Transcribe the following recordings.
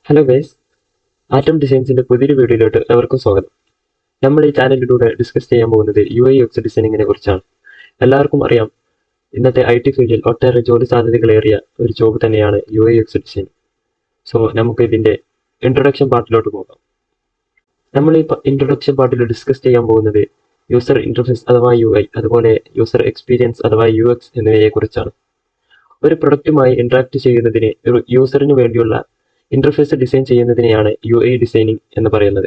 Hello guys, atom ഡിസൈൻസിന്റെ പുതിയൊരു വീഡിയോയിലോട്ട് എവർക്കും സ്വാഗതം. നമ്മൾ ഈ ചാനലിലൂടെ ഡിസ്കസ് ചെയ്യാൻ പോകുന്നത് UI/UX ഡിസൈനിങ്ങിനെ കുറിച്ചാണ്. എല്ലാവർക്കും അറിയാം, ഇന്നത്തെ IT ഫീൽഡിൽ ഒട്ടേറെ ജോലി സാധ്യതകളേറിയ ഒരു ജോബ് തന്നെയാണ് UI/UX ഡിസൈൻ. സോ നമുക്ക് ഇതിന്റെ ഇൻട്രൊഡക്ഷൻ പാർട്ടിലോട്ട് പോകാം. നമ്മൾ ഈ ഇൻട്രൊഡക്ഷൻ പാർട്ടിൽ ഡിസ്കസ് ചെയ്യാൻ പോകുന്നത് യൂസർ ഇന്റർഫേസ് അഥവാ UI, അതുപോലെ യൂസർ എക്സ്പീരിയൻസ് അഥവാ UX എന്നിവയെ കുറിച്ചാണ്. ഒരു പ്രൊഡക്റ്റുമായി ഇന്ററാക്ട് ചെയ്യുന്നതിന് ഒരു യൂസറിന് വേണ്ടിയുള്ള ഇന്റർഫേസ് ഡിസൈൻ ചെയ്യുന്നതിനെയാണ് UI ഡിസൈനിങ് എന്ന് പറയുന്നത്.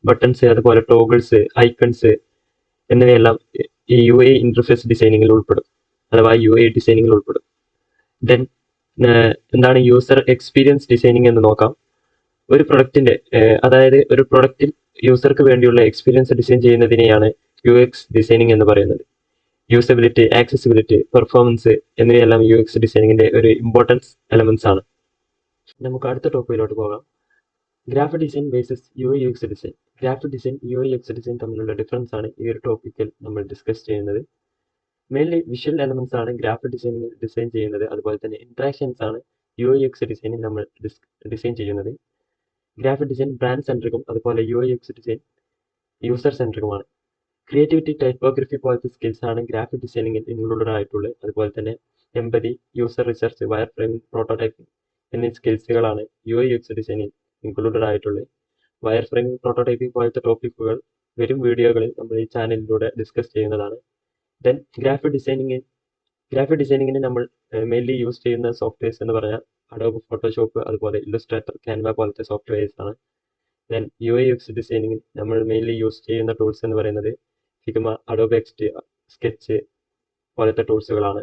ബട്ടൺസ്, അതുപോലെ ടോഗിൾസ്, ഐക്കൺസ് എന്നിവയെല്ലാം ഈ UI ഇന്റർഫേസ് ഡിസൈനിങ്ങിൽ ഉൾപ്പെടും, അഥവാ UI ഡിസൈനിങ്ങിൽ ഉൾപ്പെടും. ദെൻ എന്താണ് യൂസർ എക്സ്പീരിയൻസ് ഡിസൈനിങ് എന്ന് നോക്കാം. ഒരു പ്രൊഡക്റ്റിന്റെ അതായത് ഒരു പ്രൊഡക്റ്റിൽ യൂസർക്ക് വേണ്ടിയുള്ള എക്സ്പീരിയൻസ് ഡിസൈൻ ചെയ്യുന്നതിനെയാണ് UX ഡിസൈനിങ് എന്ന് പറയുന്നത്. യൂസബിലിറ്റി, ആക്സസിബിലിറ്റി, പെർഫോമൻസ് എന്നിവയെല്ലാം UX ഡിസൈനിങ്ങിന്റെ ഒരു ഇമ്പോർട്ടൻസ് എലമെന്റ്സ് ആണ്. നമുക്ക് അടുത്ത ടോപ്പിക്കിലോട്ട് പോകാം. Graphic design versus UI/UX design. Graphic design, UI/UX design തമ്മിലുള്ള ഡിഫറൻസ് ആണ് ഈ ഒരു ടോപ്പിക്കിൽ നമ്മൾ ഡിസ്കസ് ചെയ്യുന്നത്. മെയിൻലി വിഷ്വൽ എലമെന്റ്സ് ആണ് ഗ്രാഫിക് ഡിസൈനിങ് ഡിസൈൻ ചെയ്യുന്നത്. അതുപോലെ തന്നെ ഇന്ററാക്ഷൻസ് ആണ് UI/UX ഡിസൈനിൽ നമ്മൾ ഡിസൈൻ ചെയ്യുന്നത്. ഗ്രാഫിക് ഡിസൈൻ ബ്രാൻഡ് സെൻട്രിക്കും അതുപോലെ UI/UX ഡിസൈൻ യൂസർ സെൻട്രിക്കുമാണ്. ക്രിയേറ്റിവിറ്റി, ടൈപ്പോഗ്രഫി പോലത്തെ സ്കിൽസ് ആണ് ഗ്രാഫിക് ഡിസൈനിങ്ങിൽ ഇൻക്ലൂഡഡ് ആയിട്ടുള്ളത്. അതുപോലെ തന്നെ empathy, user research, wireframing, prototyping എന്നീ സ്കിൽസുകളാണ് UI/UX ഡിസൈനിൽ ഇൻക്ലൂഡഡ് ആയിട്ടുള്ളത്. വയർ ഫ്രെയിമിംഗ്, പ്രോട്ടോടൈപ്പിംഗ് പോലത്തെ ടോപ്പിക്കുകൾ വരും വീഡിയോകളിൽ നമ്മൾ ഈ ചാനലിലൂടെ ഡിസ്കസ് ചെയ്യുന്നതാണ്. ദെൻ ഗ്രാഫിക് ഡിസൈനിങ്ങിന് നമ്മൾ മെയിൻലി യൂസ് ചെയ്യുന്ന സോഫ്റ്റ്വെയർസ് എന്ന് പറഞ്ഞാൽ അഡോബ് ഫോട്ടോഷോപ്പ്, അതുപോലെ ഇല്ലസ്ട്രേറ്റർ, ക്യാൻവ പോലത്തെ സോഫ്റ്റ്വെയർസ് ആണ്. ദെൻ UI/UX ഡിസൈനിങ്ങിൽ നമ്മൾ മെയിൻലി യൂസ് ചെയ്യുന്ന ടൂൾസ് എന്ന് പറയുന്നത് ഫിഗ്മ, അഡോബ് XD, സ്കെച്ച് പോലത്തെ ടൂൾസുകളാണ്.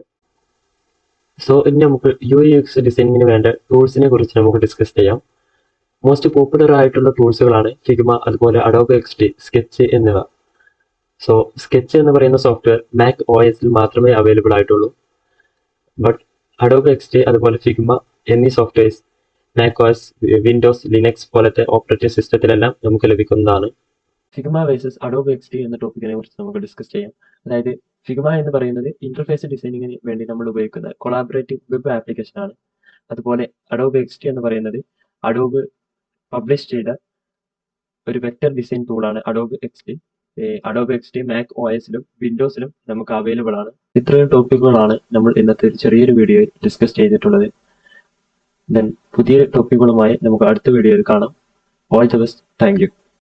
സോ ഇനി നമുക്ക് UI/UX ഡിസൈനിങ്ങിന് വേണ്ട ടൂൾസിനെ കുറിച്ച് നമുക്ക് ഡിസ്കസ് ചെയ്യാം. മോസ്റ്റ് പോപ്പുലർ ആയിട്ടുള്ള ടൂൾസുകളാണ് ഫിഗ്മ, അതുപോലെ അഡോബ് XD, സ്കെച്ച് എന്നിവ. സോ സ്കെച്ച് എന്ന് പറയുന്ന സോഫ്റ്റ്വെയർ മാക് OSൽ മാത്രമേ അവൈലബിൾ ആയിട്ടുള്ളൂ. ബട്ട് അഡോബ് XD, അതുപോലെ ഫിഗ്മ എന്നീ softwares Mac OS, Windows, Linux പോലത്തെ ഓപ്പറേറ്റിംഗ് സിസ്റ്റത്തിലെല്ലാം നമുക്ക് ലഭിക്കുന്നതാണ്. ഫിഗ്മ വേഴ്സസ് അഡോബ് XD എന്ന ടോപ്പിക്കിനെ കുറിച്ച് നമുക്ക് ഡിസ്കസ് ചെയ്യാം. അതായത് ഫിഗ്മ എന്ന് പറയുന്നത് ഇന്റർഫേസ് ഡിസൈനിങ്ങിന് വേണ്ടി നമ്മൾ ഉപയോഗിക്കുന്ന കൊളാബറേറ്റീവ് വെബ് ആപ്ലിക്കേഷൻ ആണ്. അതുപോലെ അഡോബ് XD എന്ന് പറയുന്നത് അഡോബ് പബ്ലിഷ് ചെയ്ത ഒരു വെക്ടർ ഡിസൈൻ ടൂളാണ് Adobe XD. Adobe XD Mac OSലും വിൻഡോസിലും നമുക്ക് അവൈലബിൾ ആണ്. ഇത്രയും ടോപ്പിക്കുകളാണ് നമ്മൾ ഇന്നത്തെ ചെറിയൊരു വീഡിയോയിൽ ഡിസ്കസ് ചെയ്തിട്ടുള്ളത്. ദെൻ പുതിയ ടോപ്പിക്കുകളുമായി നമുക്ക് അടുത്ത വീഡിയോയിൽ കാണാം. All the best. Thank you.